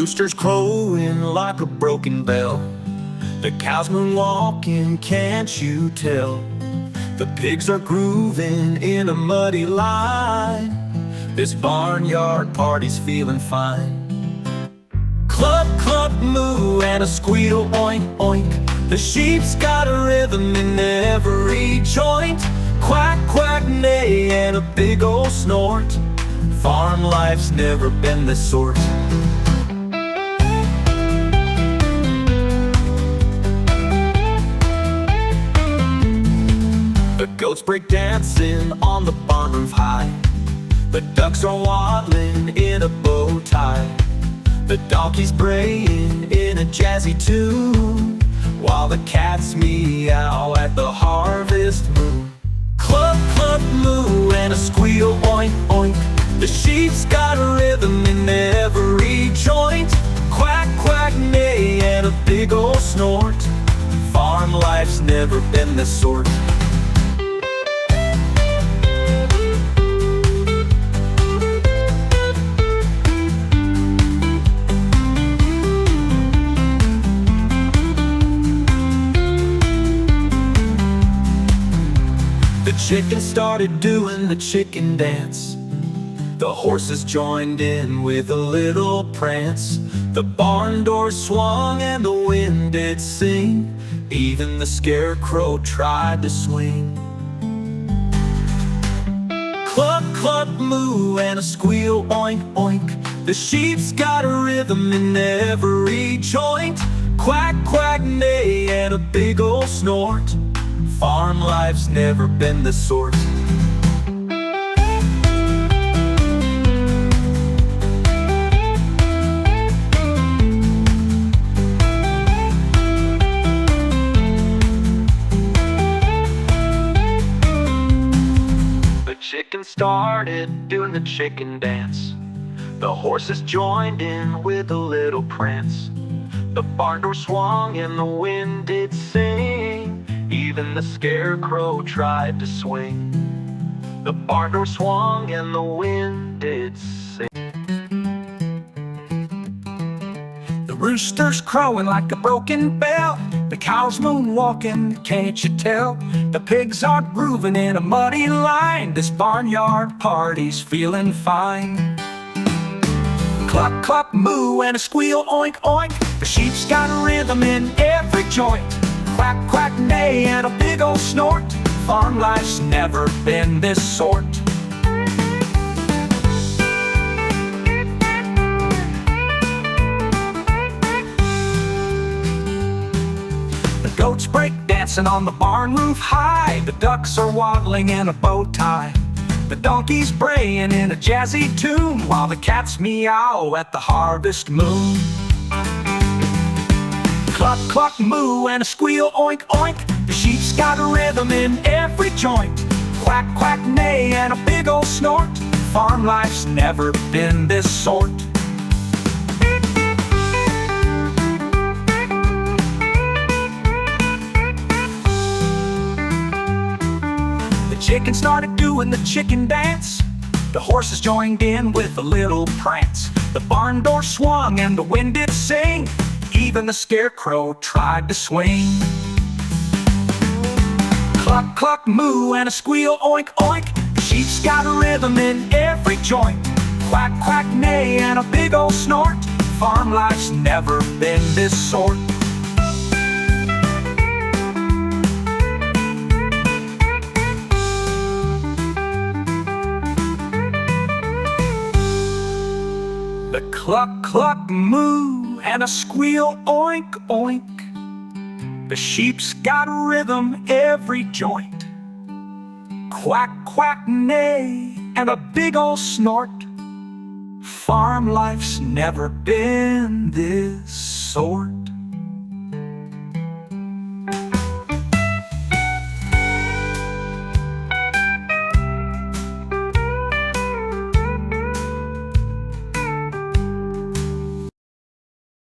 rooster's crowing like a broken bell. The cows moonwalking, can't you tell? The pigs are grooving in a muddy line. This barnyard party's feeling fine. Cluck, cluck, moo, and a squeal, oink, oink. The sheep's got a rhythm in every joint. Quack, quack, neigh, and a big old snort. Farm life's never been this sort. The goats break dancing on the barn roof high. The ducks are waddling in a bow tie. The donkeys braying in a jazzy tune, while the cats meow at the harvest moon. Cluck, cluck, moo, and a squeal, oink, oink. The sheep's got a rhythm in every joint. Quack, quack, neigh, and a big old snort. Farm life's never been this sort. The chicken started doing the chicken dance. The horses joined in with a little prance. The barn door swung and the wind did sing. Even the scarecrow tried to swing. Cluck, cluck, moo, and a squeal, oink, oink. The sheep's got a rhythm in every joint. Quack, quack, neigh, and a big old snort. Farm life's never been the sort. The chicken started doing the chicken dance. The horses joined in with a little prance. The barn door swung and the wind did sing. Even the scarecrow tried to swing. The barn door swung and the wind did sing. The rooster's crowing like a broken bell. The cows moonwalking, can't you tell? The pigs are grooving in a muddy line. This barnyard party's feeling fine. Cluck, cluck, moo, and a squeal, oink, oink. The sheep's got a rhythm in every joint. Quack, quack, neigh, and a big old snort. Farm life's never been this sort. The goats break dancing on the barn roof high. The ducks are waddling in a bow tie. The donkeys braying in a jazzy tune, while the cats meow at the harvest moon. Cluck, cluck, moo, and a squeal, oink, oink. The sheep's got a rhythm in every joint. Quack, quack, neigh, and a big old snort. Farm life's never been this sort. The chicken started doing the chicken dance. The horses joined in with a little prance. The barn door swung and the wind did sing. Even the scarecrow tried to swing. Cluck, cluck, moo, and a squeal, oink, oink. The sheep's got a rhythm in every joint. Quack, quack, neigh, and a big old snort. Farm life's never been this sort. The cluck, cluck, moo, and a squeal, oink, oink. The sheep's got a rhythm every joint. Quack, quack, neigh, and a big old snort. Farm life's never been this sort.